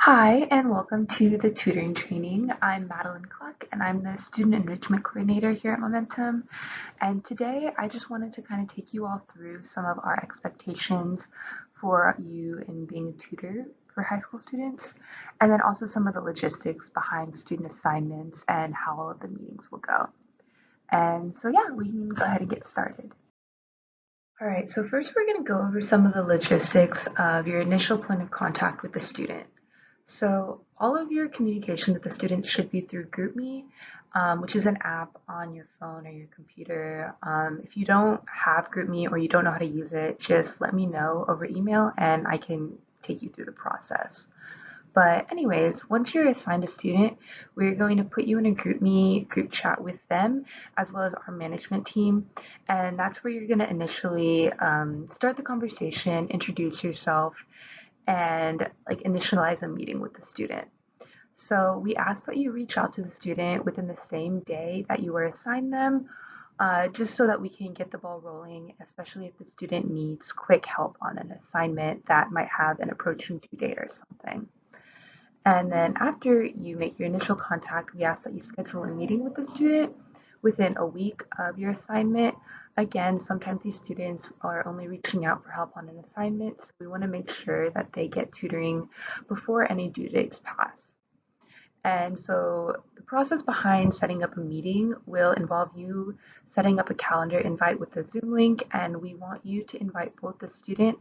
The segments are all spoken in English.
Hi, and welcome to the tutoring training. I'm Madeline Cluck, and I'm the Student Enrichment Coordinator here at Momentum. And today I just wanted to kind of take you all through some of our expectations for you in being a tutor for high school students, and then also some of the logistics behind student assignments and how all of the meetings will go. And so, yeah, we can go ahead and get started. All right, so first we're going to go over some of the logistics of your initial point of contact with the student. So all of your communication with the student should be through GroupMe, which is an app on your phone or your computer. If you don't have GroupMe or you don't know how to use it, just let me know over email and I can take you through the process. But anyways, once you're assigned a student, we're going to put you in a GroupMe group chat with them as well as our management team. And that's where you're going to initially start the conversation, introduce yourself, and like initialize a meeting with the student. So we ask that you reach out to the student within the same day that you were assigned them, just so that we can get the ball rolling, especially if the student needs quick help on an assignment that might have an approaching due date or something. And then after you make your initial contact, we ask that you schedule a meeting with the student within a week of your assignment. Again, sometimes these students are only reaching out for help on an assignment, so we want to make sure that they get tutoring before any due dates pass. And so the process behind setting up a meeting will involve you setting up a calendar invite with the Zoom link, and we want you to invite both the student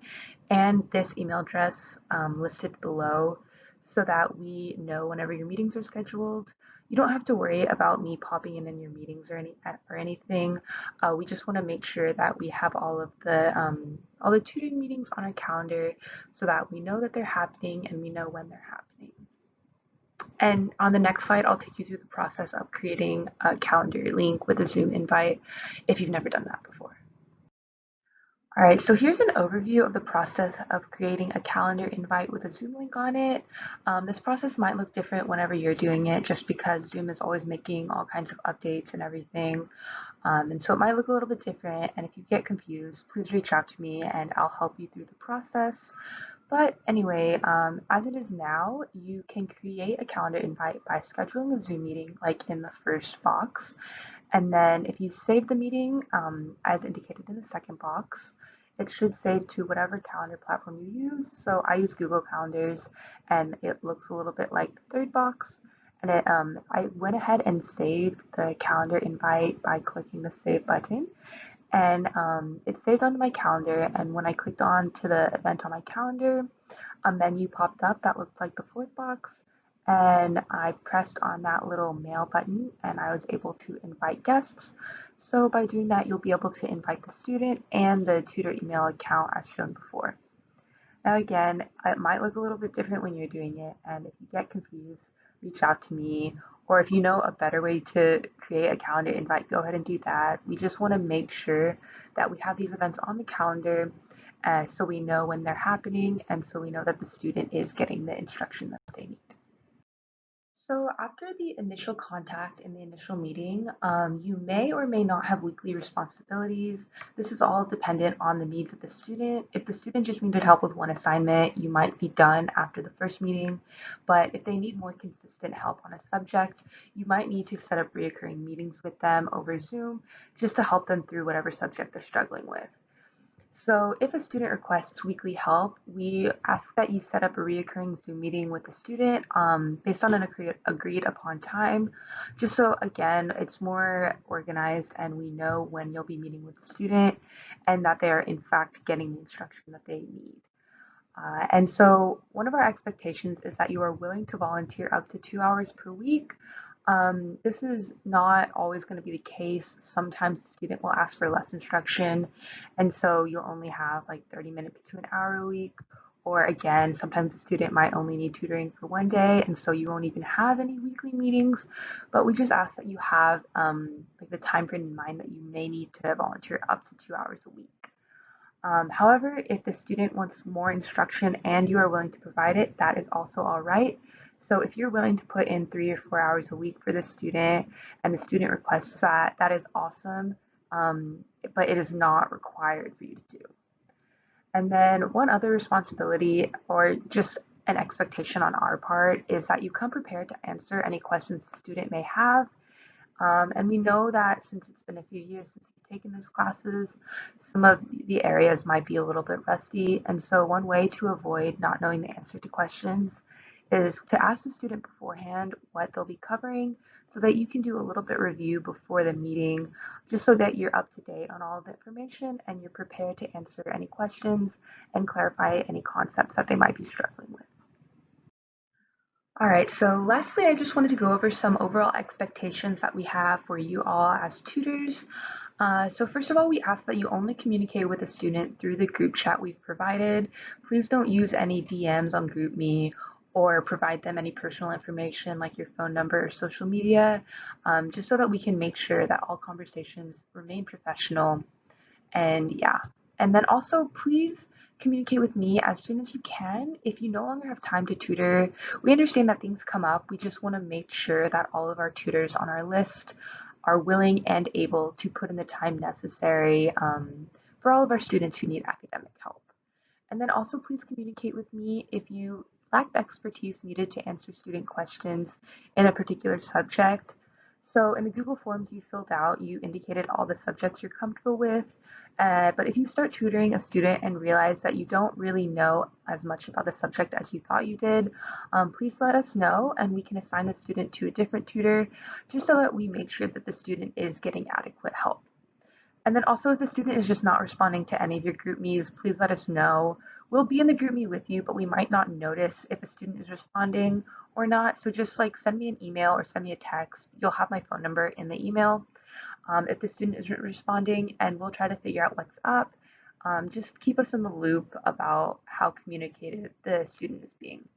and this email address listed below so that we know whenever your meetings are scheduled. You don't have to worry about me popping in your meetings or anything. We just want to make sure that we have all the tutoring meetings on our calendar so that we know that they're happening and we know when they're happening. And on the next slide, I'll take you through the process of creating a calendar link with a Zoom invite if you've never done that before. All right, so here's an overview of the process of creating a calendar invite with a Zoom link on it. This process might look different whenever you're doing it just because Zoom is always making all kinds of updates and everything. And so it might look a little bit different. And if you get confused, please reach out to me and I'll help you through the process. But anyway, as it is now, you can create a calendar invite by scheduling a Zoom meeting like in the first box. And then if you save the meeting, as indicated in the second box, it should save to whatever calendar platform you use. So I use Google Calendars and it looks a little bit like the third box. And I went ahead and saved the calendar invite by clicking the save button. And it saved onto my calendar. And when I clicked on to the event on my calendar, a menu popped up that looked like the fourth box. And I pressed on that little mail button and I was able to invite guests. So by doing that, you'll be able to invite the student and the tutor email account as shown before. Now again, it might look a little bit different when you're doing it, and if you get confused, reach out to me. Or if you know a better way to create a calendar invite, go ahead and do that. We just want to make sure that we have these events on the calendar so we know when they're happening and so we know that the student is getting the instruction that they need. So after the initial contact in the initial meeting, you may or may not have weekly responsibilities. This is all dependent on the needs of the student. If the student just needed help with one assignment, you might be done after the first meeting. But if they need more consistent help on a subject, you might need to set up reoccurring meetings with them over Zoom just to help them through whatever subject they're struggling with. So if a student requests weekly help, we ask that you set up a reoccurring Zoom meeting with the student based on an agreed upon time, just so again, it's more organized and we know when you'll be meeting with the student and that they are in fact getting the instruction that they need. And so one of our expectations is that you are willing to volunteer up to 2 hours per week. This is not always going to be the case. Sometimes the student will ask for less instruction, and so you'll only have like 30 minutes to an hour a week. Or again, sometimes the student might only need tutoring for one day, and so you won't even have any weekly meetings. But we just ask that you have like the time frame in mind that you may need to volunteer up to 2 hours a week. However, if the student wants more instruction and you are willing to provide it, that is also all right. So if you're willing to put in 3 or 4 hours a week for the student and the student requests that, that is awesome, but it is not required for you to do. And then one other responsibility or just an expectation on our part is that you come prepared to answer any questions the student may have. And we know that since it's been a few years since you've taken these classes, some of the areas might be a little bit rusty. And so one way to avoid not knowing the answer to questions is to ask the student beforehand what they'll be covering so that you can do a little bit review before the meeting, just so that you're up to date on all of the information and you're prepared to answer any questions and clarify any concepts that they might be struggling with. All right, so lastly, I just wanted to go over some overall expectations that we have for you all as tutors. So first of all, we ask that you only communicate with a student through the group chat we've provided. Please don't use any DMs on GroupMe or provide them any personal information like your phone number or social media, just so that we can make sure that all conversations remain professional. And yeah, and then also please communicate with me as soon as you can. If you no longer have time to tutor, we understand that things come up. We just want to make sure that all of our tutors on our list are willing and able to put in the time necessary for all of our students who need academic help. And then also please communicate with me if you lack the expertise needed to answer student questions in a particular subject. So in the Google Forms you filled out, you indicated all the subjects you're comfortable with. But if you start tutoring a student and realize that you don't really know as much about the subject as you thought you did, please let us know and we can assign the student to a different tutor just so that we make sure that the student is getting adequate help. And then also if the student is just not responding to any of your group me's, please let us know. We'll be in the group me with you, but we might not notice if a student is responding or not. So just like send me an email or send me a text. You'll have my phone number in the email if the student isn't responding, and we'll try to figure out what's up. Just keep us in the loop about how communicated the student is being.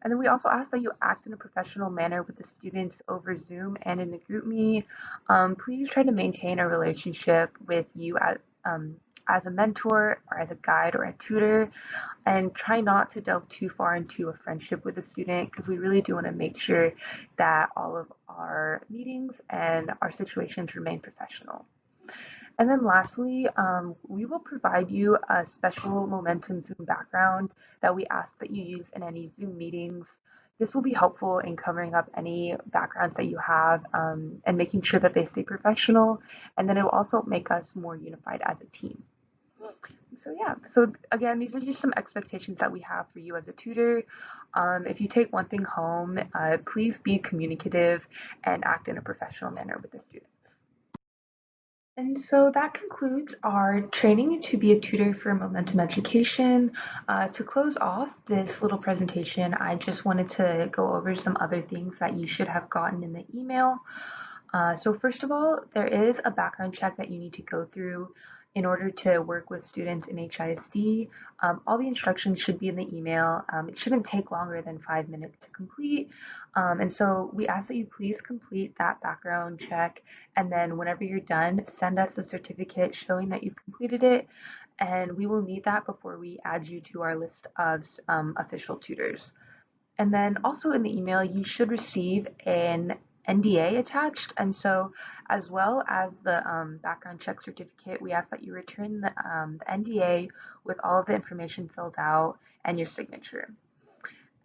And then we also ask that you act in a professional manner with the students over Zoom and in the group me. Please try to maintain a relationship with you as a mentor or as a guide or a tutor, and try not to delve too far into a friendship with a student because we really do want to make sure that all of our meetings and our situations remain professional. And then lastly, we will provide you a special Momentum Zoom background that we ask that you use in any Zoom meetings. This will be helpful in covering up any backgrounds that you have and making sure that they stay professional. And then it will also make us more unified as a team. So yeah, so again, these are just some expectations that we have for you as a tutor. If you take one thing home, please be communicative and act in a professional manner with the students. And so that concludes our training to be a tutor for Momentum Education. To close off this little presentation, I just wanted to go over some other things that you should have gotten in the email. So first of all, there is a background check that you need to go through in order to work with students in HISD. All the instructions should be in the email. It shouldn't take longer than 5 minutes to complete. And so we ask that you please complete that background check. And then whenever you're done, send us a certificate showing that you've completed it. And we will need that before we add you to our list of official tutors. And then also in the email, you should receive an NDA attached. And so as well as the background check certificate, we ask that you return the NDA with all of the information filled out and your signature.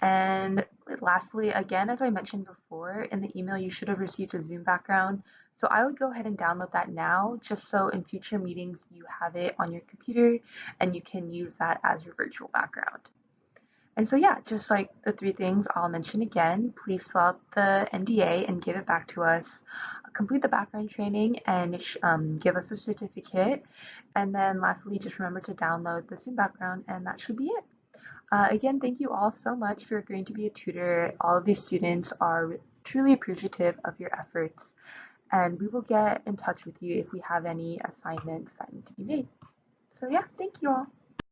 And lastly, again, as I mentioned before, in the email, you should have received a Zoom background. So I would go ahead and download that now, just so in future meetings, you have it on your computer and you can use that as your virtual background. And so yeah, just like the three things I'll mention again, please fill out the NDA and give it back to us. Complete the background training and give us a certificate. And then lastly, just remember to download the Zoom background and that should be it. Again, thank you all so much for agreeing to be a tutor. All of these students are truly appreciative of your efforts. And we will get in touch with you if we have any assignments that need to be made. So yeah, thank you all.